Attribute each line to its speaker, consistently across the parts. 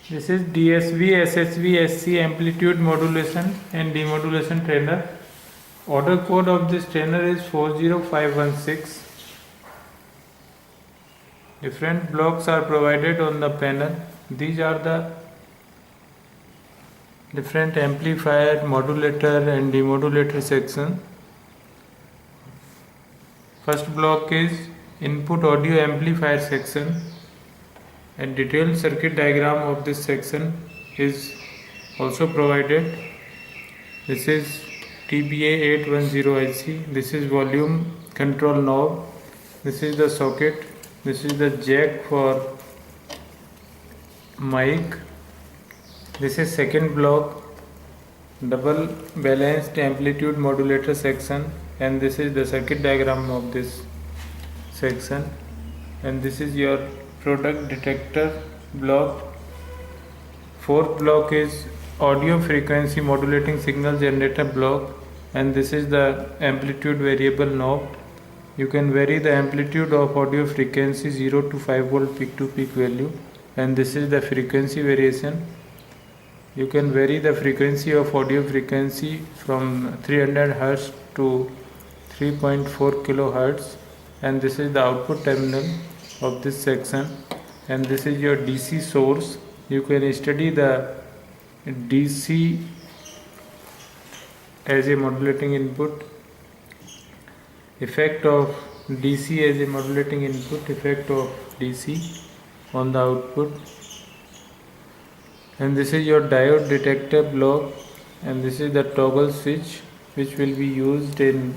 Speaker 1: This is DSV, SSV, SC amplitude modulation and demodulation trainer. Order code of this trainer is 40516. Different blocks are provided on the panel. These are the different amplifier, modulator and demodulator section. First block is input audio amplifier section, and detailed circuit diagram of this section is also provided. This is TBA810IC. This is volume control knob. This is the socket. This is the jack for mic. This is second block, double balanced amplitude modulator section, and this is the circuit diagram of this section. And this is your product detector block. Fourth block is audio frequency modulating signal generator block, and this is the amplitude variable knob. You can vary the amplitude of audio frequency 0 to 5 volt peak to peak value, and this is the frequency variation. You can vary the frequency of audio frequency from 300 Hz to 3.4 kHz, and this is the output terminal of this section. And this is your DC source. You can study the DC as a modulating input, effect of DC as a modulating input, effect of DC on the output. And this is your diode detector block, and this is the toggle switch which will be used in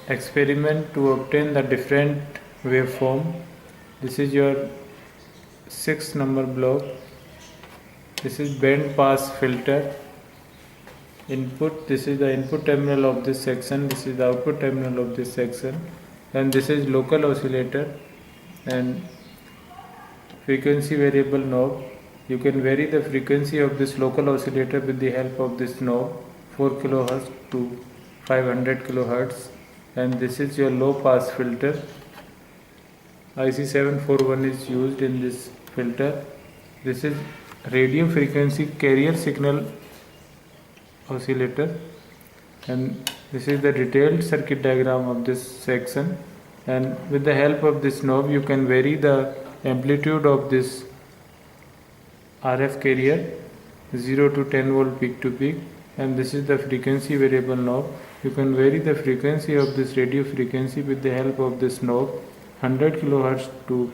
Speaker 1: experiment to obtain the different waveform. This is your 6th number block. This is band pass filter input. This is the input terminal of this section. This is the output terminal of this section. And this is local oscillator and frequency variable knob. You can vary the frequency of this local oscillator with the help of this knob, 4 kHz to 500 kHz. And this is your low pass filter. IC741 is used in this filter. This is radio frequency carrier signal oscillator, and this is the detailed circuit diagram of this section. And with the help of this knob you can vary the amplitude of this RF carrier 0 to 10 volt peak to peak. And this is the frequency variable knob. You can vary the frequency of this radio frequency with the help of this knob, 100 kHz to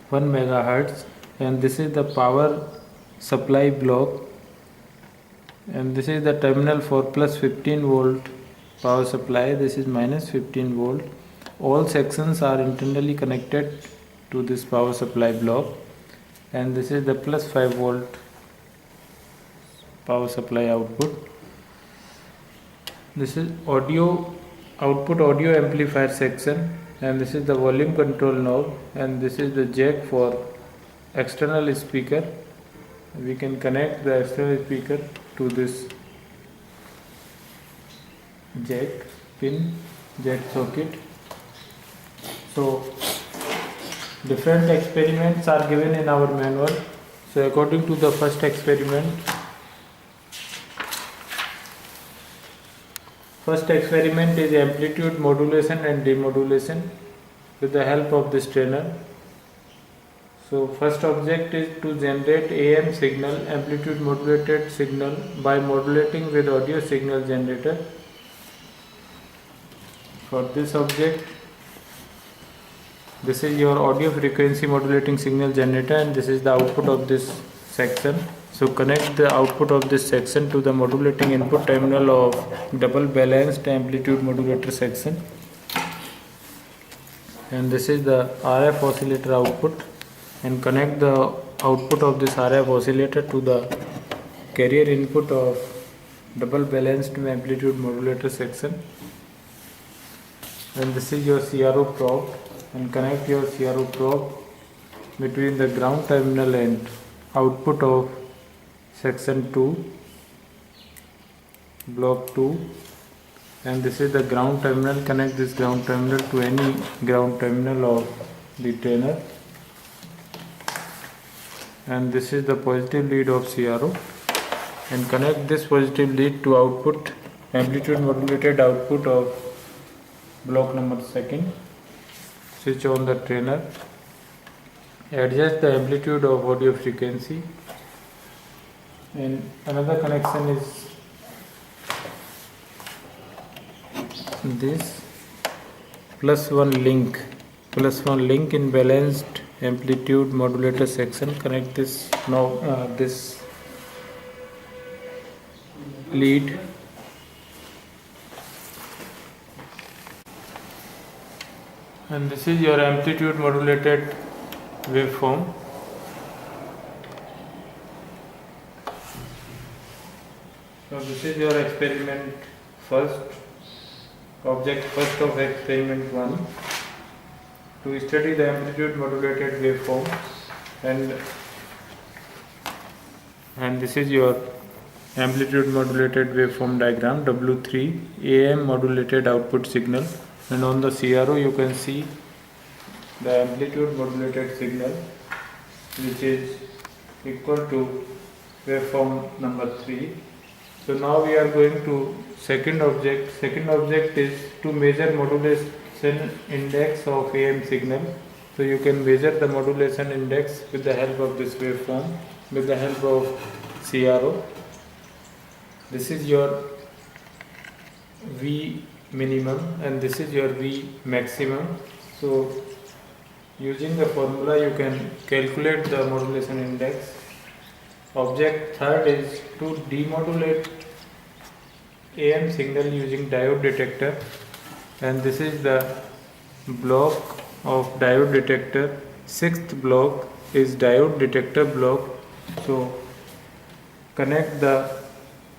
Speaker 1: 1 MHz. And this is the power supply block, and this is the terminal for plus 15 volt power supply. This is minus 15 volt. All sections are internally connected to this power supply block, and this is the plus 5 volt power supply output. This is audio output audio amplifier section, and this is the volume control knob, and this is the jack for external speaker. We can connect the external speaker to this jack pin, jack socket. So different experiments are given in our manual. So according to the first experiment is amplitude modulation and demodulation with the help of this trainer. So first object is to generate AM signal, amplitude modulated signal, by modulating with audio signal generator. For this object, this is your audio frequency modulating signal generator, and this is the output of this section. So connect the output of this section to the modulating input terminal of double balanced amplitude modulator section. And this is the RF oscillator output, and connect the output of this RF oscillator to the carrier input of double balanced amplitude modulator section. And this is your CRO probe, and connect your CRO probe between the ground terminal and output of section 2, block 2. And this is the ground terminal. Connect this ground terminal to any ground terminal of the trainer. and this is the positive lead of CRO, and connect this positive lead to output, amplitude modulated output of block number 2. Switch on the trainer, adjust the amplitude of audio frequency, and another connection is this +1 link in balanced amplitude modulator section. Connect this now, this lead, and this is your amplitude modulated waveform. So this is your experiment object first of experiment 1, to study the amplitude modulated waveform, and this is your amplitude modulated waveform diagram, W3 AM modulated output signal, and on the CRO you can see the amplitude modulated signal, which is equal to waveform number 3. So now we are going to second object. Second object is to measure modulation index of AM signal. So you can measure the modulation index with the help of this waveform, with the help of CRO. This is your V minimum and this is your V maximum. So using the formula you can calculate the modulation index. Object third is to demodulate AM signal using diode detector, and this is the block of diode detector. Sixth block is diode detector block. So connect the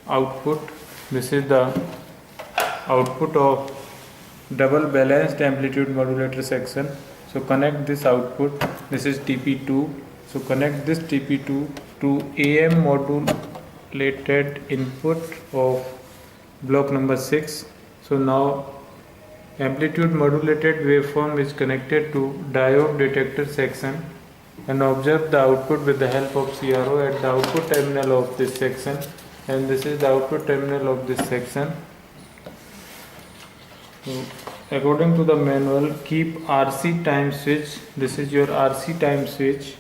Speaker 1: output. This is the output of double balanced amplitude modulator section. So connect this output. This is TP2. So connect this TP2 to AM modulated input of block number 6. So now amplitude modulated waveform is connected to diode detector section, and observe the output with the help of CRO at the output terminal of this section, and this is the output terminal of this section. So according to the manual, keep RC time switch. This is your RC time switch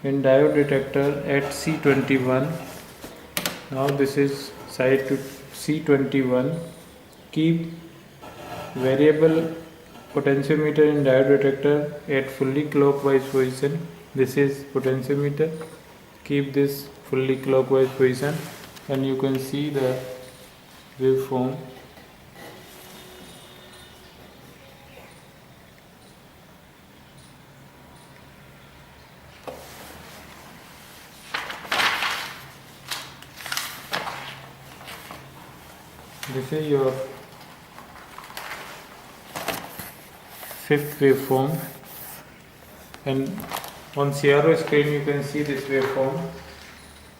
Speaker 1: in diode detector at C21. Now this is side to C21. Keep variable potentiometer in diode detector at fully clockwise position. This is potentiometer. Keep this fully clockwise position, and you can see the waveform. This is your fifth waveform, and on CRO screen you can see this waveform.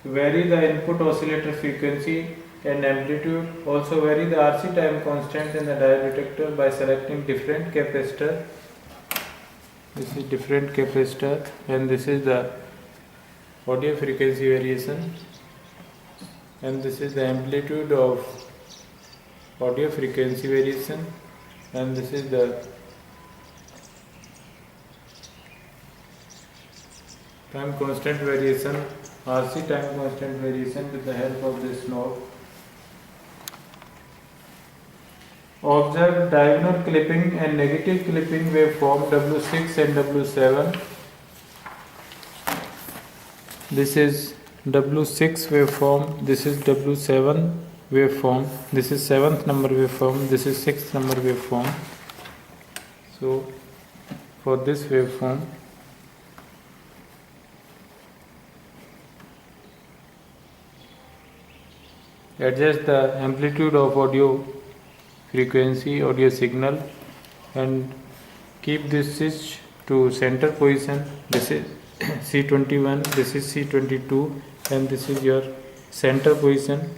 Speaker 1: Vary the input oscillator frequency and amplitude. Also vary the RC time constant in the diode detector by selecting different capacitor. This is different capacitor, and this is the audio frequency variation, and this is the amplitude of audio frequency variation, and this is the time constant variation, RC time constant variation with the help of this knob. Observe diagonal clipping and negative clipping waveform W6 and W7. This is W6 waveform, this is W7 waveform, this is 7th number waveform, this is 6th number waveform. So for this waveform, adjust the amplitude of audio frequency, audio signal, and keep this switch to center position. This is C21, this is C22, and this is your center position.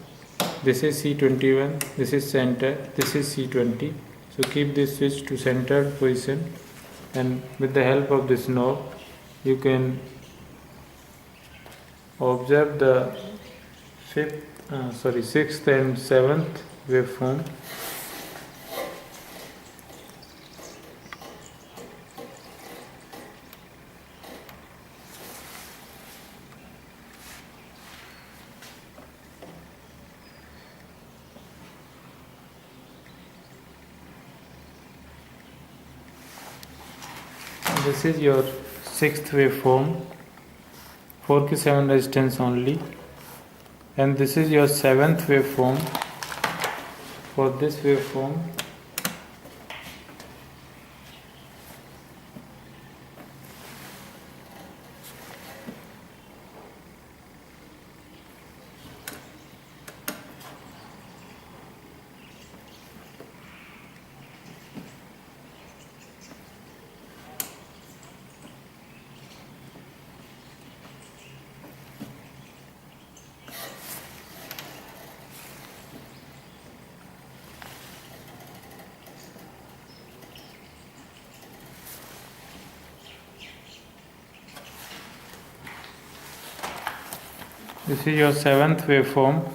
Speaker 1: This is C21, this is center, this is C20. So keep this switch to centered position, and with the help of this knob you can observe the sixth and seventh waveform. This is your sixth waveform, 4k7 resistance only, and this is your seventh waveform. For this waveform, this is your seventh waveform,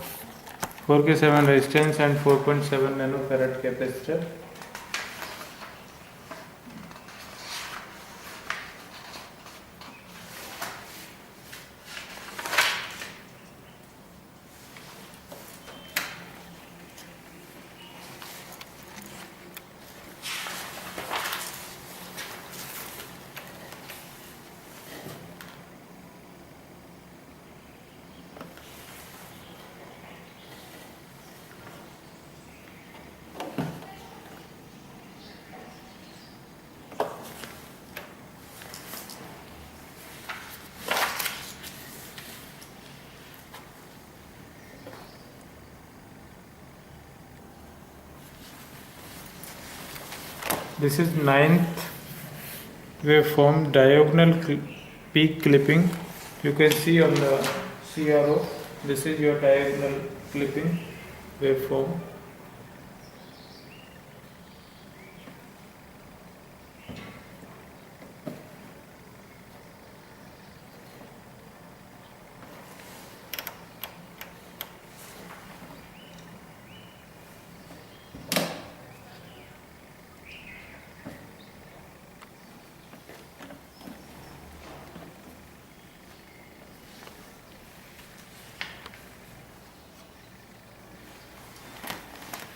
Speaker 1: 4k7 resistance and 4.7 nanofarad capacitor. This is ninth waveform, diagonal peak clipping. You can see on the CRO, this is your diagonal clipping waveform.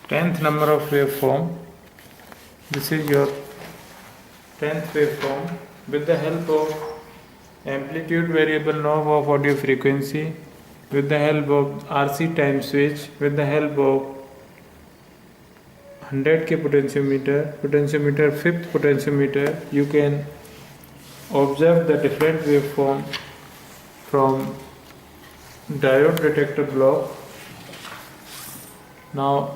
Speaker 1: Tenth number of waveform. This is your 10th waveform with the help of amplitude variable knob of audio frequency, with the help of RC time switch, with the help of 100K potentiometer, fifth potentiometer. You can observe the different waveform from diode detector block. Now,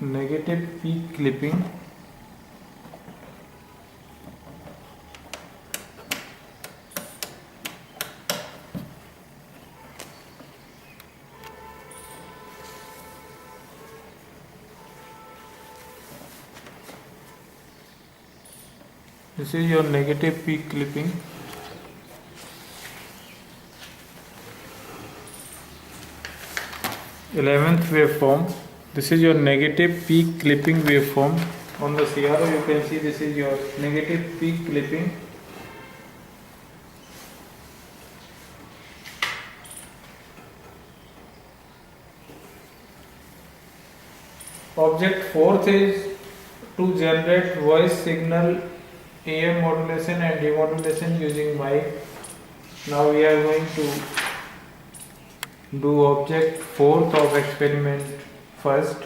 Speaker 1: negative peak clipping. This is your negative peak clipping. Eleventh waveform. This is your negative peak clipping waveform. On the CRO you can see this is your negative peak clipping. Object fourth is to generate voice signal AM modulation and demodulation using mic. Now we are going to do object fourth of experiment first,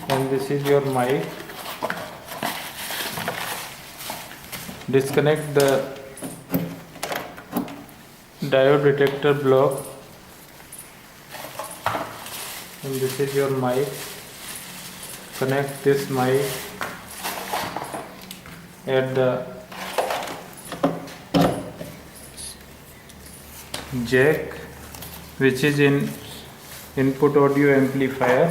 Speaker 1: and this is your mic. Disconnect the diode detector block, and this is your mic. Connect this mic at the jack which is in input audio amplifier.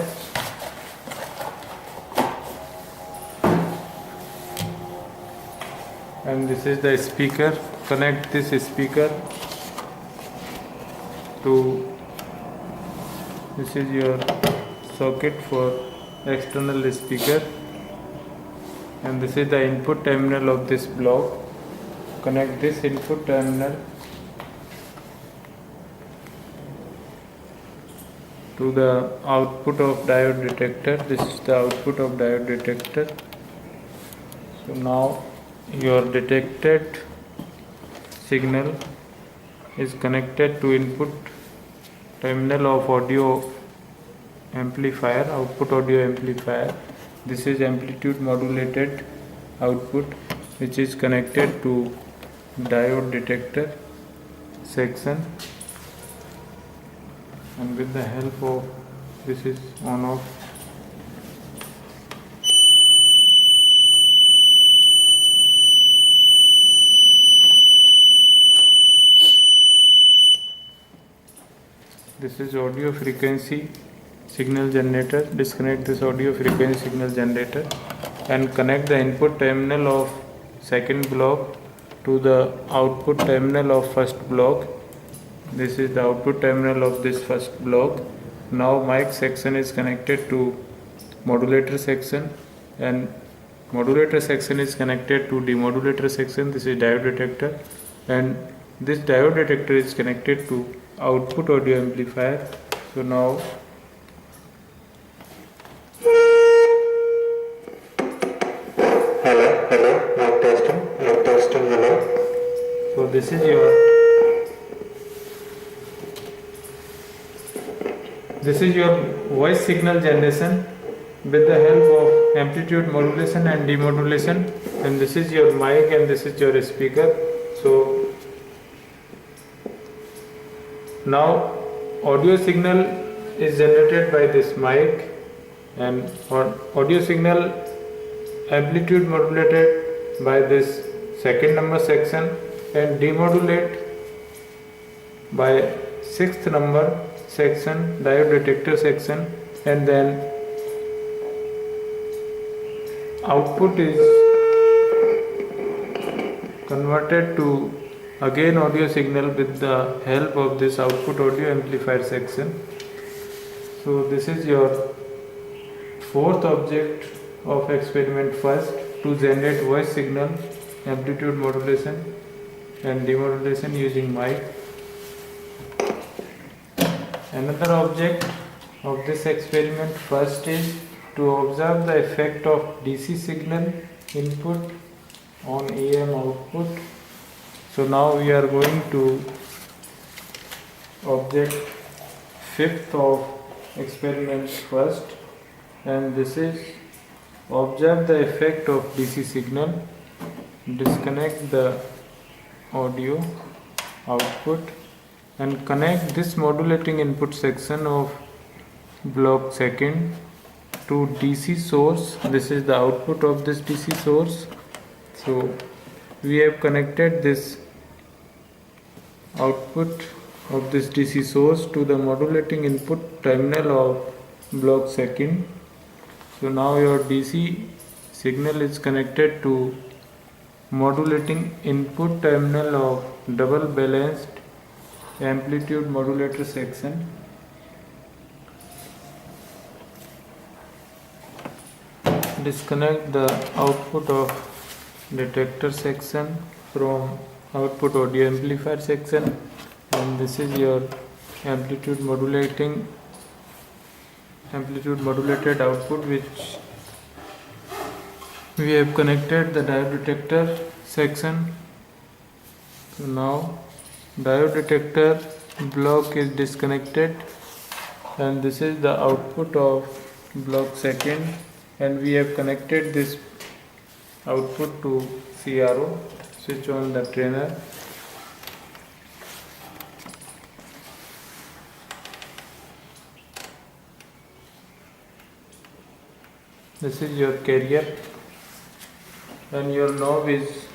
Speaker 1: and this is the speaker. Connect this speaker to, this is your socket for external speaker, and this is the input terminal of this block. Connect this input terminal to the output of diode detector. This is the output of diode detector. So now your detected signal is connected to input terminal of audio amplifier, output audio amplifier. This is amplitude modulated output which is connected to diode detector section, and with the help of this is on off. This is audio frequency signal generator. Disconnect this audio frequency signal generator and connect the input terminal of second block to the output terminal of first block. This is the output terminal of this first block. Now mic section is connected to modulator section, and modulator section is connected to demodulator section. This is diode detector, and this diode detector is connected to output audio amplifier. So now
Speaker 2: hello, mic testing, hello.
Speaker 1: So this is your voice signal generation with the help of amplitude modulation and demodulation, and this is your mic and this is your speaker. So now audio signal is generated by this mic, and audio signal amplitude modulated by this second number section and demodulate by sixth number section, diode detector section, and then output is converted to again audio signal with the help of this output audio amplifier section. So this is your fourth object of experiment first, to generate voice signal amplitude modulation and demodulation using mic. Another object of this experiment first is to observe the effect of DC signal input on AM output. So now we are going to object fifth of experiment first, and this is observe the effect of DC signal. Disconnect the audio output and connect this modulating input section of block second to DC source. This is the output of this DC source. So we have connected this output of this DC source to the modulating input terminal of block second. So now your DC signal is connected to modulating input terminal of double balanced amplitude modulator section. Disconnect the output of detector section from output audio amplifier section, and this is your amplitude modulated output which we have connected the diode detector section. So now diode detector block is disconnected, and this is the output of block second, and we have connected this output to CRO. Switch on the trainer. This is your carrier, and your knob is,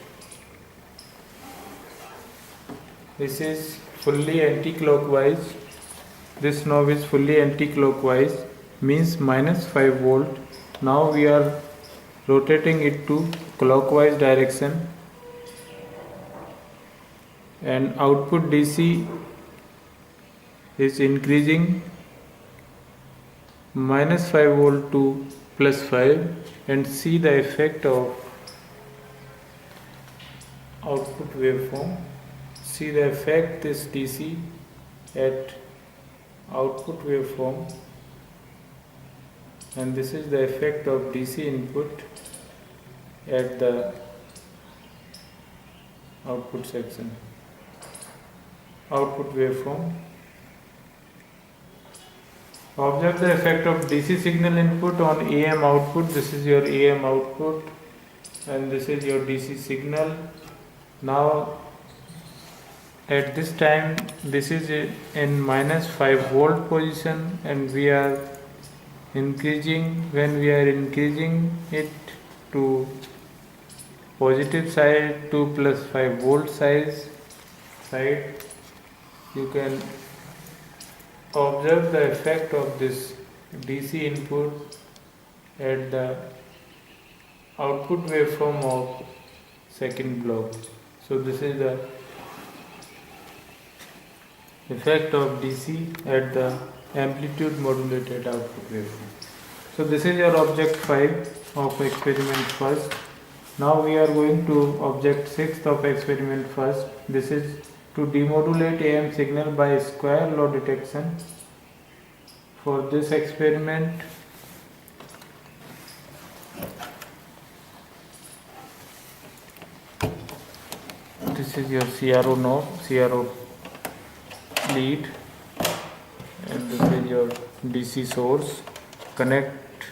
Speaker 1: this is fully anti-clockwise. This knob is fully anti-clockwise, means -5 volt. Now we are rotating it to clockwise direction. and output DC is increasing -5 volt to +5, and see the effect of output waveform. See the effect this DC at output waveform, and this is the effect of DC input at the output section, output waveform. Observe the effect of DC signal input on AM output. This is your AM output and this is your DC signal. Now at this time this is in -5 volt position, and we are increasing. When we are increasing it to positive side, to +5 volt side, you can observe the effect of this DC input at the output waveform of second block. So this is the effect of DC at the amplitude modulated output waveform. So this is your object 5 of experiment first. Now we are going to object 6 of experiment first. This is to demodulate AM signal by square law detection. For this experiment, this is your CRO node, CRO lead, and this is your DC source. Connect,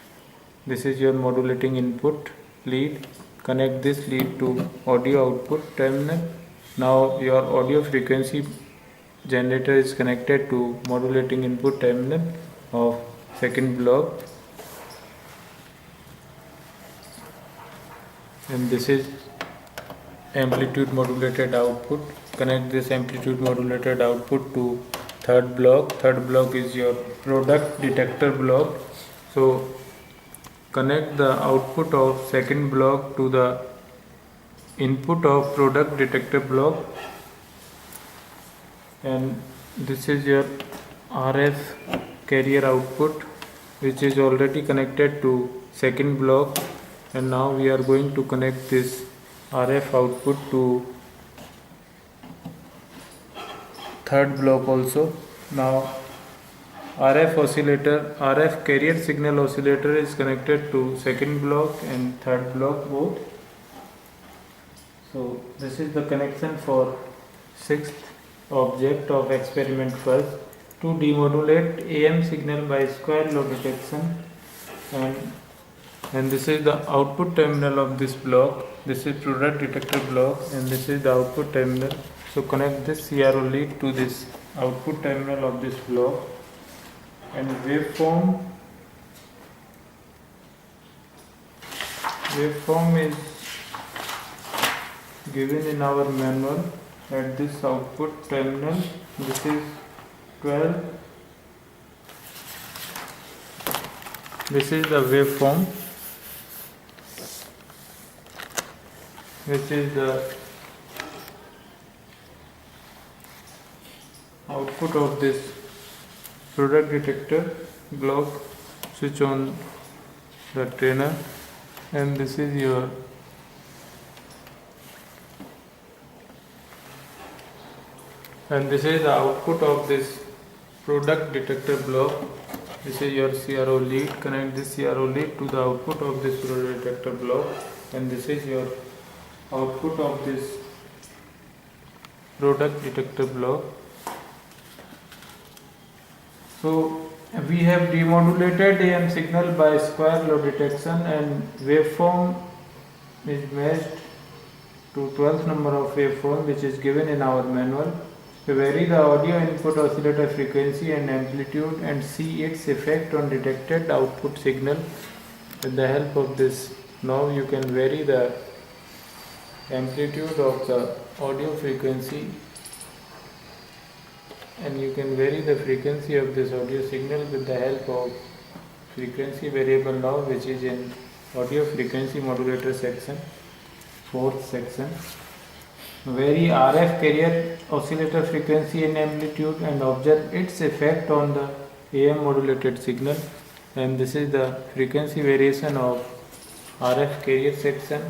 Speaker 1: this is your modulating input lead. Connect this lead to audio output terminal. Now your audio frequency generator is connected to modulating input terminal of second block, and this is amplitude modulated output. Connect this amplitude modulated output to third block. Third block is your product detector block. So connect the output of second block to the input of product detector block, and this is your RF carrier output, which is already connected to second block, and now we are going to connect this RF output to third block also. Now RF carrier signal oscillator is connected to second block and third block both. So this is the connection for sixth object of experiment first, to demodulate AM signal by square law detection, and this is the output terminal of this block. This is product detector block and this is the output terminal. So connect this CRO lead to this output terminal of this block, and waveform is given in our manual at this output terminal. This is 12. This is the waveform, which is the output of this product detector block. Switch on the trainer, and this is your the output of this product detector block. This is your CRO lead. Connect this CRO lead to the output of this product detector block, and this is your output of this product detector block. So we have demodulated AM signal by square law detection, and waveform is matched to 12th number of waveform, which is given in our manual. To vary the audio input oscillator frequency and amplitude and see its effect on detected output signal. With the help of this knob, you can vary the amplitude of the audio frequency, and you can vary the frequency of this audio signal with the help of frequency variable knob, which is in audio frequency modulator section, fourth section. vary RF carrier oscillator frequency and amplitude and observe its effect on the AM modulated signal. And this is the frequency variation of RF carrier section.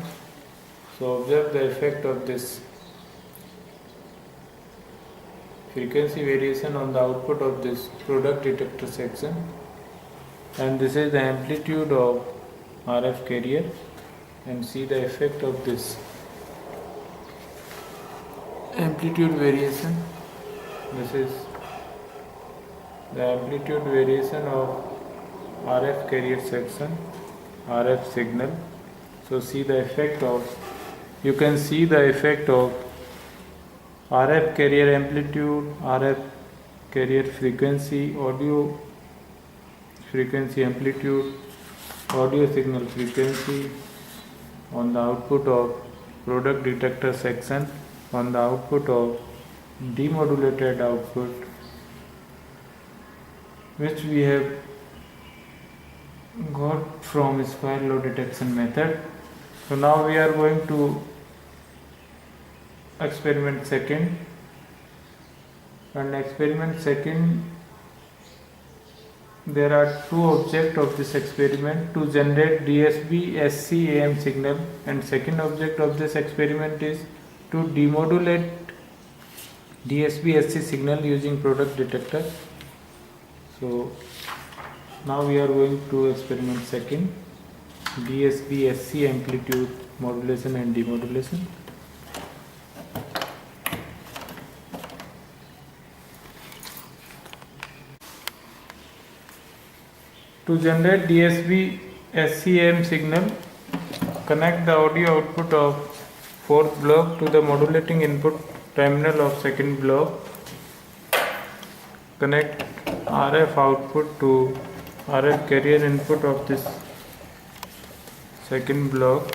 Speaker 1: So observe the effect of this frequency variation on the output of this product detector section. And this is the amplitude of RF carrier, and see the effect of this amplitude variation. This is the amplitude variation of RF carrier section, RF signal. So see the effect of, you can see the effect of RF carrier amplitude, RF carrier frequency, audio frequency amplitude, audio signal frequency on the output of product detector section, on the output of demodulated output, which we have got from square law detection method. So now we are going to experiment second, and experiment second, there are two objects of this experiment to generate DSB SC AM signal, and second object of this experiment is to demodulate DSB SC signal using product detector. So now we are going to experiment second, DSB SC amplitude modulation and demodulation. To generate DSB SCAM signal, connect the audio output of fourth block to the modulating input terminal of second block. Connect RF output to RF carrier input of this second block.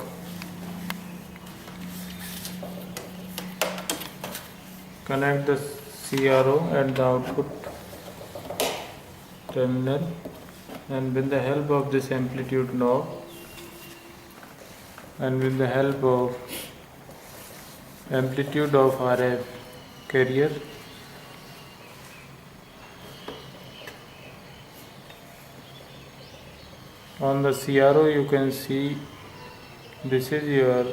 Speaker 1: Connect the CRO at the output terminal, and with the help of this amplitude knob and with the help of amplitude of RF carrier, on the CRO you can see this is your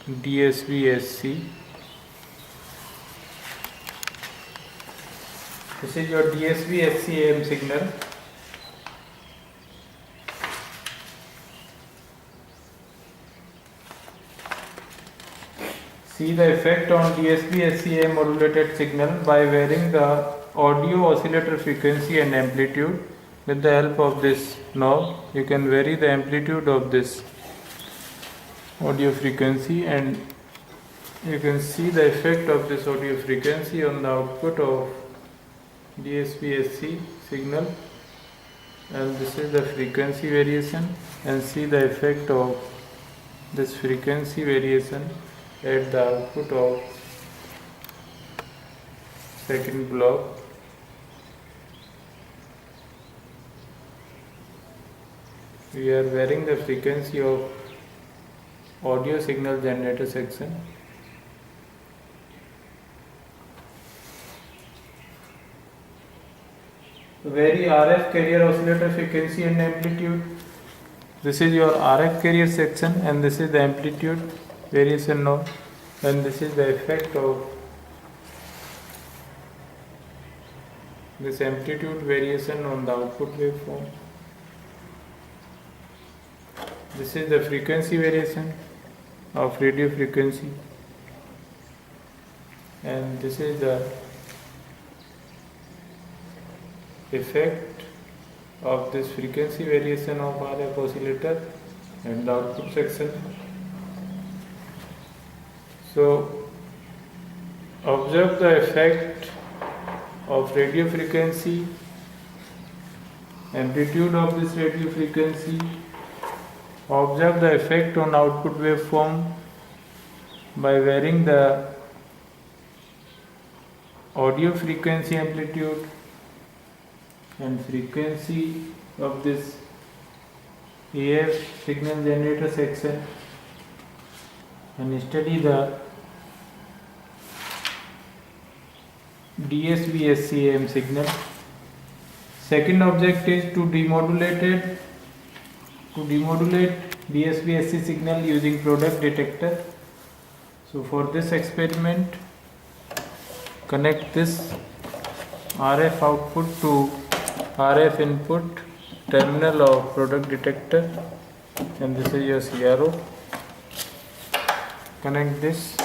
Speaker 1: DSB SC. This is your DSB SC AM signal. See the effect on DSB SCA modulated signal by varying the audio oscillator frequency and amplitude. With the help of this knob, you can vary the amplitude of this audio frequency, and you can see the effect of this audio frequency on the output of DSB SC signal. And this is the frequency variation, and see the effect of this frequency variation at the output of second block. We are varying the frequency of audio signal generator section. Vary RF carrier oscillator frequency and amplitude. This is your RF carrier section, and this is the amplitude variation knob, and this is the effect of this amplitude variation on the output waveform. This is the frequency variation of radio frequency, and this is the effect of this frequency variation of RF oscillator and the output section. So observe the effect of radio frequency, amplitude of this radio frequency. Observe the effect on output waveform by varying the audio frequency amplitude and frequency of this AF signal generator section, and study the DSB-SCAM signal. Second object is to demodulate DSB-SC signal using product detector. So for this experiment, connect this RF output to RF input terminal of product detector, and this is your CRO. Connect this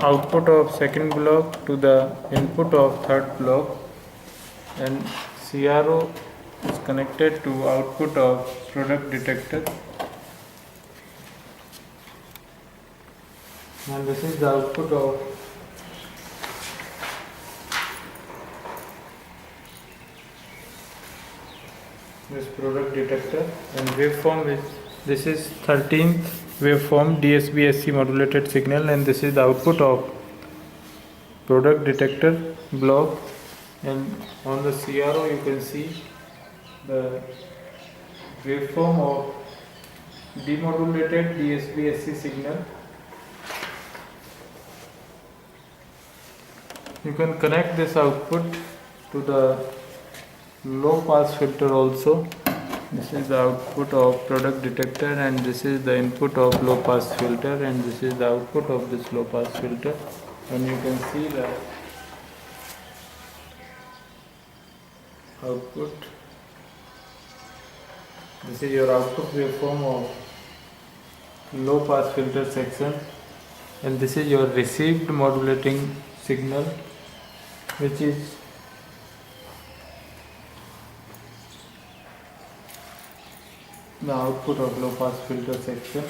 Speaker 1: output of second block to the input of third block, and CRO is connected to output of product detector, and this is the output of this product detector. And waveform is, this is 13th waveform DSB-SC modulated signal, and this is the output of product detector block. And on the CRO you can see the waveform of demodulated DSB-SC signal. You can connect this output to the low pass filter also. This is the output of product detector, and this is the input of low pass filter, and this is the output of this low pass filter. And you can see the output. This is your output waveform of low pass filter section, and this is your received modulating signal, which is the output of low pass filter section.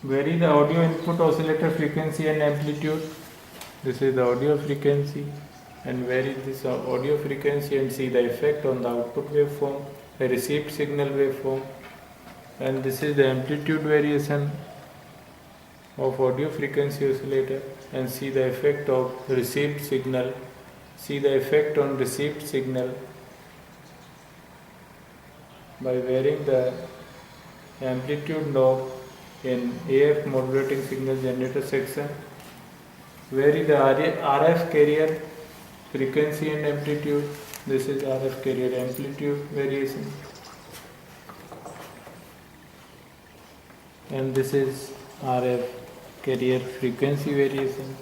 Speaker 1: Vary the audio input oscillator frequency and amplitude. This is the audio frequency, and vary this audio frequency and see the effect on the output waveform, the received signal waveform. And this is the amplitude variation of audio frequency oscillator, and see the effect of received signal. See the effect on received signal by varying the amplitude knob in AF modulating signal generator section. Vary the RF carrier frequency and amplitude. This is RF carrier amplitude variation, and this is RF carrier frequency variation.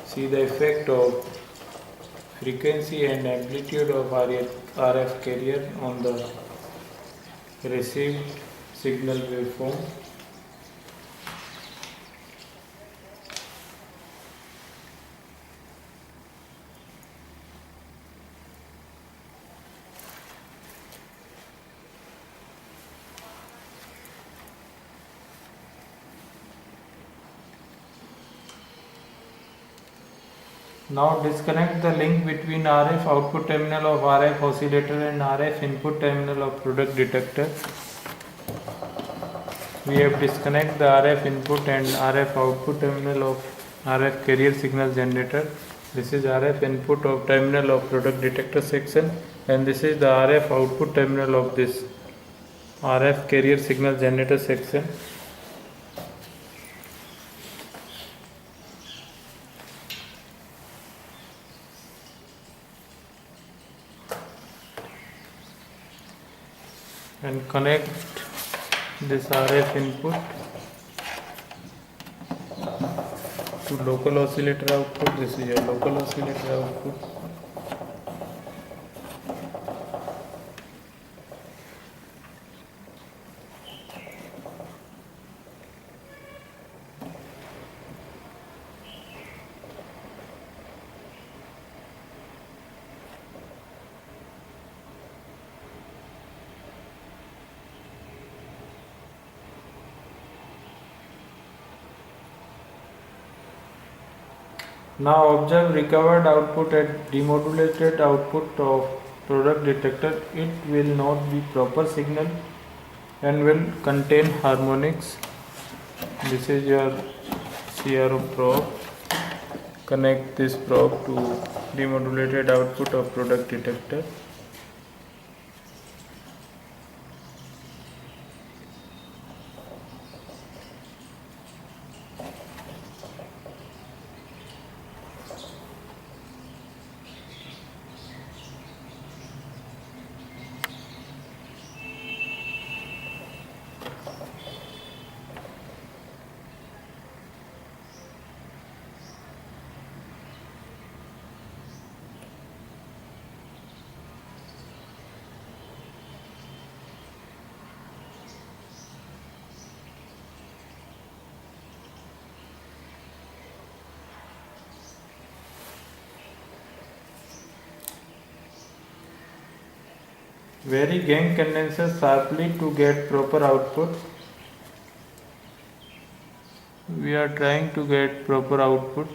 Speaker 1: See the effect of frequency and amplitude of RF carrier on the received signal waveform. Now disconnect the link between RF output terminal of RF oscillator and RF input terminal of product detector. We have disconnect the RF input and RF output terminal of RF carrier signal generator. This is RF input of terminal of product detector section, and this is the RF output terminal of this RF carrier signal generator section. And connect this RF input to local oscillator output. This is your local oscillator output. Now observe recovered output at demodulated output of product detector. It will not be proper signal and will contain harmonics. This is your CRO probe. Connect this probe to demodulated output of product detector. Vary gain condenser sharply to get proper output. We are trying to get proper output.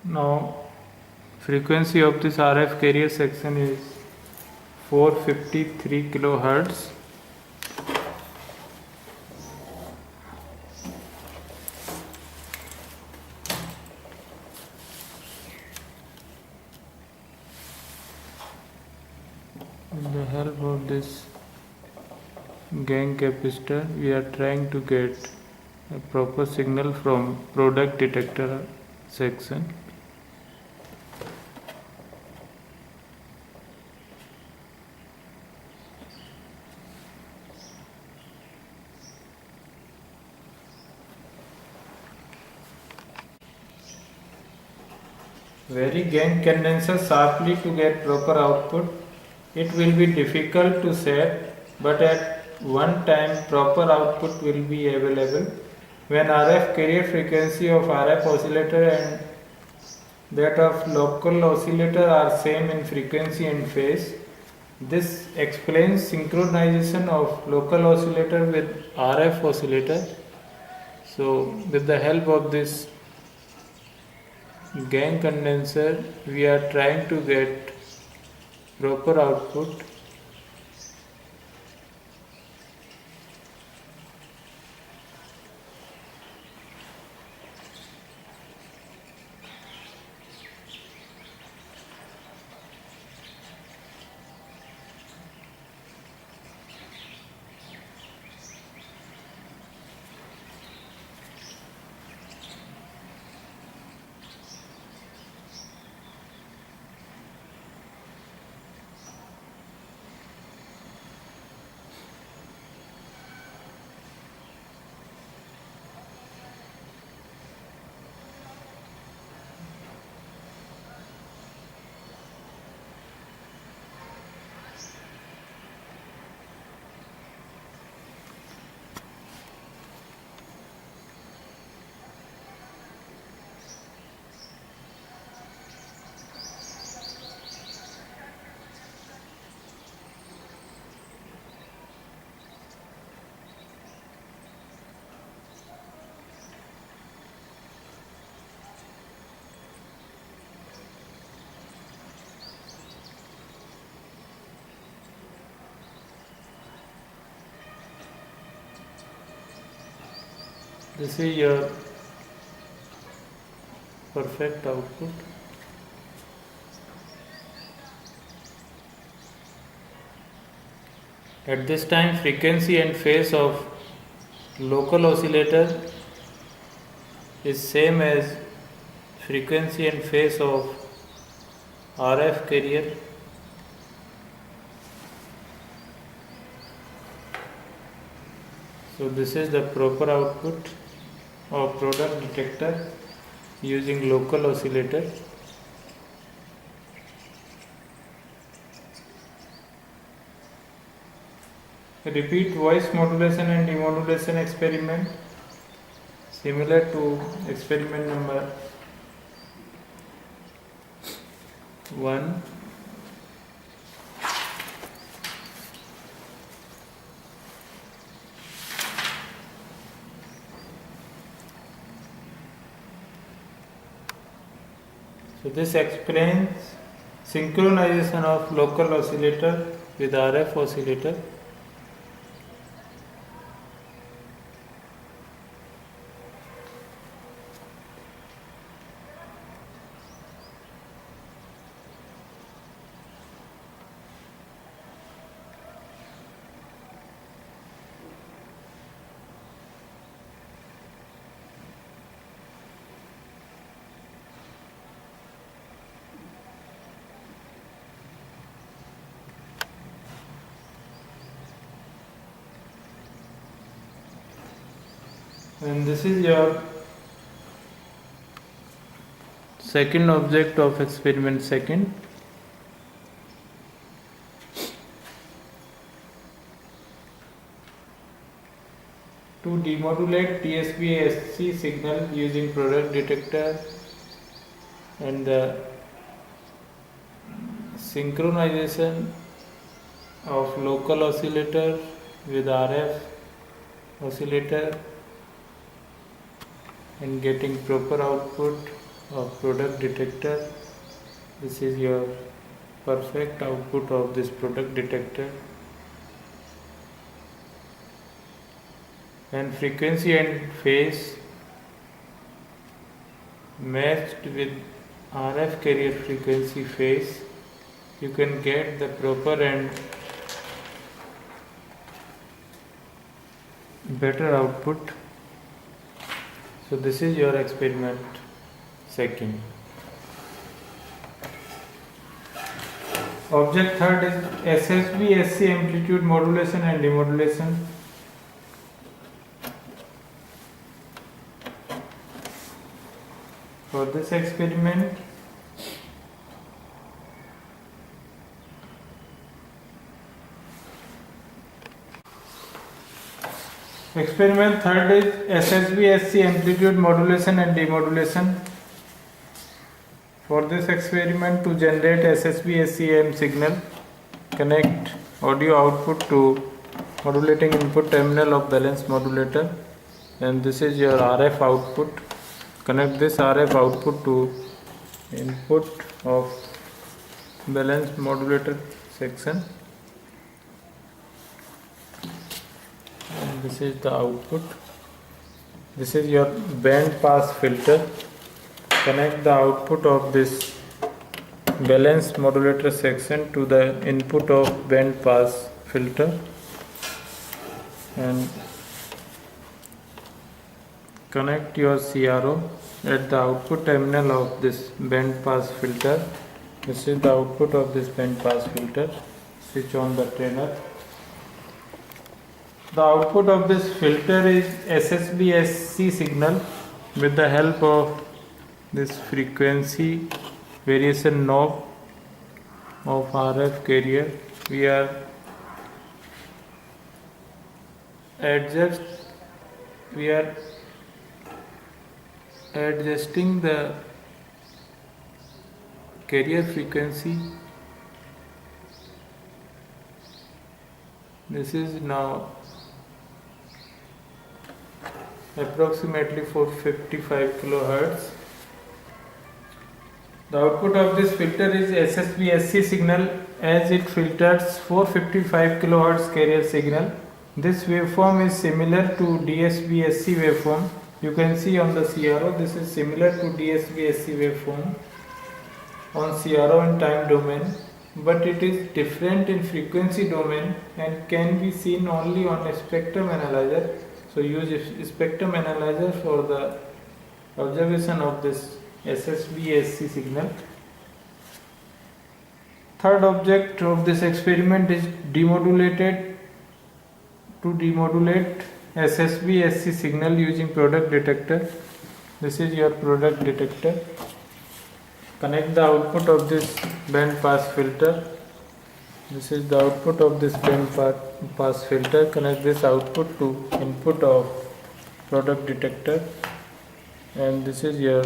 Speaker 1: Now, frequency of this RF carrier section is 453 kilohertz. With the help of this gain capacitor, we are trying to get a proper signal from product detector section. Vary gain condenser sharply to get proper output. It will be difficult to set, but at one time proper output will be available. When RF carrier frequency of RF oscillator and that of local oscillator are same in frequency and phase, this explains synchronization of local oscillator with RF oscillator. So, with the help of this gain condenser, we are trying to get proper output. This is your perfect output. At this time, frequency and phase of local oscillator is same as frequency and phase of RF carrier. So this is the proper output of product detector using local oscillator. Repeat voice modulation and demodulation experiment similar to experiment number 1. So this explains synchronization of local oscillator with RF oscillator. And this is your second object of experiment second. To demodulate TSB-SC signal using product detector and the synchronization of local oscillator with RF oscillator and getting proper output of product detector. This is your perfect output of this product detector. And frequency and phase matched with RF carrier frequency phase, you can get the proper and better output. So this is your experiment second. Object third is SSB-SC amplitude modulation and demodulation. For this experiment, experiment third is SSB-SC amplitude modulation and demodulation. For this experiment, to generate SSB-SCM signal, connect audio output to modulating input terminal of balanced modulator, and this is your RF output. Connect this RF output to input of balanced modulator section, and this is the output. This is your band pass filter. Connect the output of this balanced modulator section to the input of band pass filter, and connect your CRO at the output terminal of this band pass filter. This is the output of this band pass filter. Switch on the trainer. The output of this filter is SSB-SC signal with the help of this frequency variation knob of RF carrier. We are adjusting the carrier frequency. This is now approximately 455 kilohertz. The output of this filter is SSB-SC signal as it filters 455 kilohertz carrier signal. This waveform is similar to DSB-SC waveform. You can see on the CRO, this is similar to DSB-SC waveform on CRO and time domain, but it is different in frequency domain and can be seen only on a spectrum analyzer. So use a spectrum analyzer for the observation of this SSB-SC signal. Third object of this experiment is demodulate SSB-SC signal using product detector. This is your product detector. Connect the output of this band pass filter. This is the output of this band pass filter. Connect this output to input of product detector, and this is your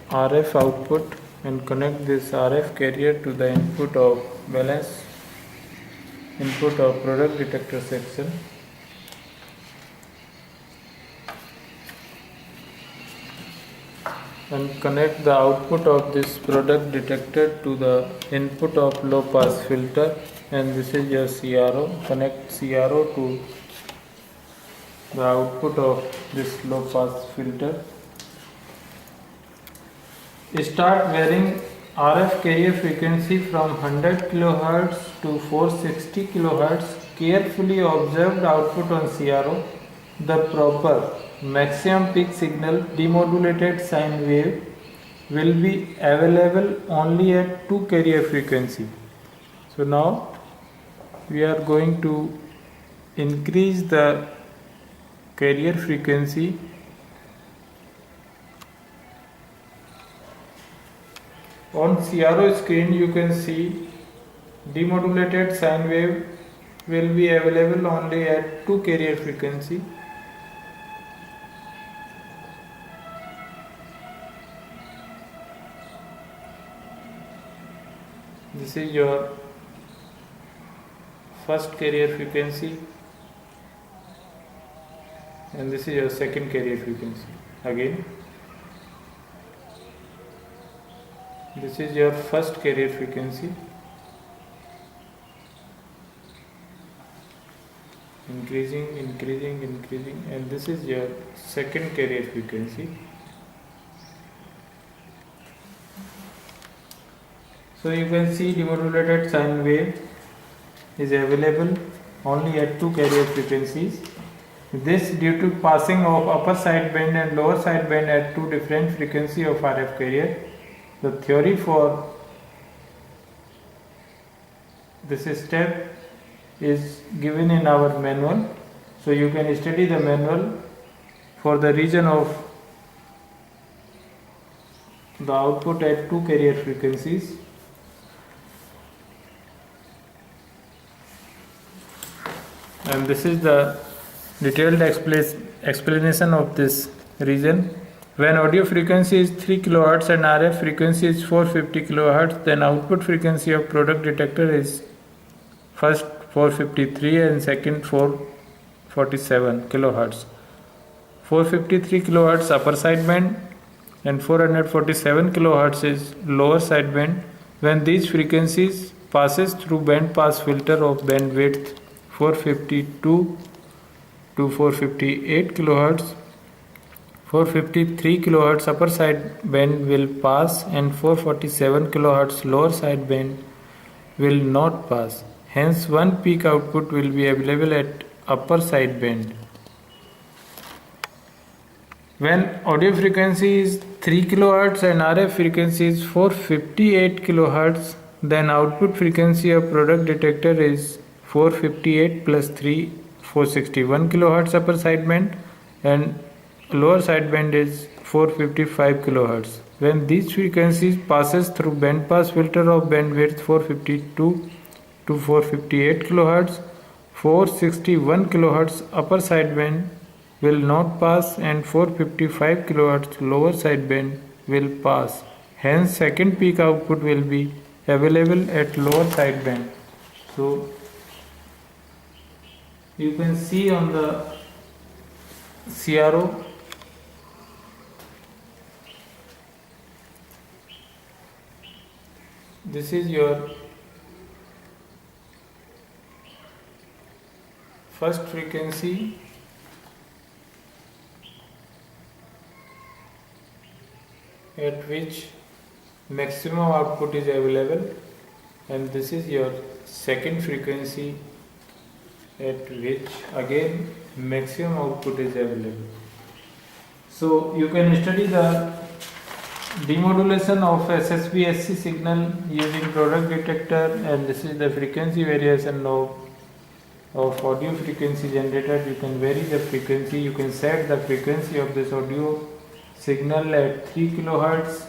Speaker 1: RF output, and connect this RF carrier to the input of balance input of product detector section. and connect the output of this product detector to the input of low pass filter, and this is your CRO. Connect CRO to the output of this low pass filter. Start varying RF carrier frequency from 100 kHz to 460 kHz. Carefully observe the output on CRO. The proper maximum peak signal demodulated sine wave will be available only at 2 carrier frequency. So now we are going to increase the carrier frequency. On CRO screen you can see demodulated sine wave will be available only at 2 carrier frequency. This is your first carrier frequency, and this is your second carrier frequency. Again, this is your first carrier frequency, increasing, and this is your second carrier frequency. So you can see demodulated sine wave is available only at 2 carrier frequencies. This due to passing of upper sideband and lower sideband at 2 different frequency of RF carrier. The theory for this step is given in our manual, so you can study the manual for the region of the output at 2 carrier frequencies. And this is the detailed explanation of this region. When audio frequency is 3 kHz and RF frequency is 450 kHz, then output frequency of product detector is first 453 and second 447 kHz. 453 kHz upper sideband and 447 kHz is lower sideband. When these frequencies passes through band pass filter of bandwidth 452 to 458 kHz, 453 kHz upper sideband will pass and 447 kHz lower sideband will not pass. Hence, one peak output will be available at upper sideband. When audio frequency is 3 kHz and RF frequency is 458 kHz, then output frequency of product detector is 458 plus 3, 461 kHz upper sideband, and lower sideband is 455 kHz. When these frequencies passes through band pass filter of bandwidth 452 to 458 kHz, 461 kHz upper sideband will not pass and 455 kHz lower sideband will pass. Hence, second peak output will be available at lower sideband. So you can see on the CRO this is your first frequency at which maximum output is available, and this is your second frequency at which again maximum output is available. So you can study the demodulation of SSB-SC signal using product detector, and this is the frequency variation knob of audio frequency generator. You can vary the frequency, you can set the frequency of this audio signal at 3 kHz,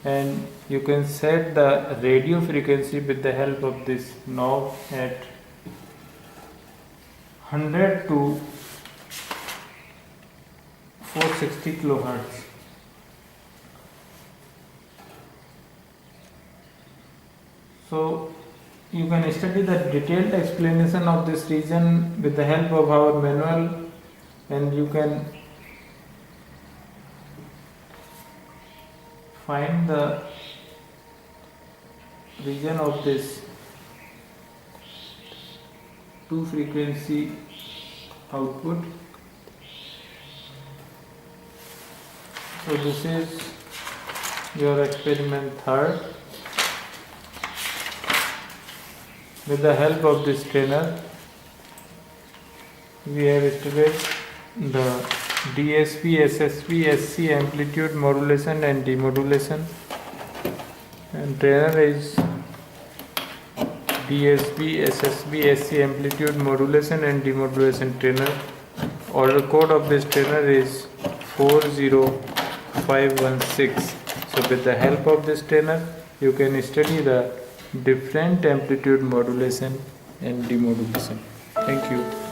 Speaker 1: and you can set the radio frequency with the help of this knob at 100 to 460 kHz. So you can study the detailed explanation of this region with the help of our manual, and you can find the region of this two frequency output. So this is your experiment third. With the help of this trainer, we have established the DSP, SSP, SC amplitude modulation and demodulation. And trainer is DSP, SSB, SC amplitude modulation and demodulation trainer. Order code of this trainer is 40516. So with the help of this trainer, you can study the different amplitude modulation and demodulation. Thank you.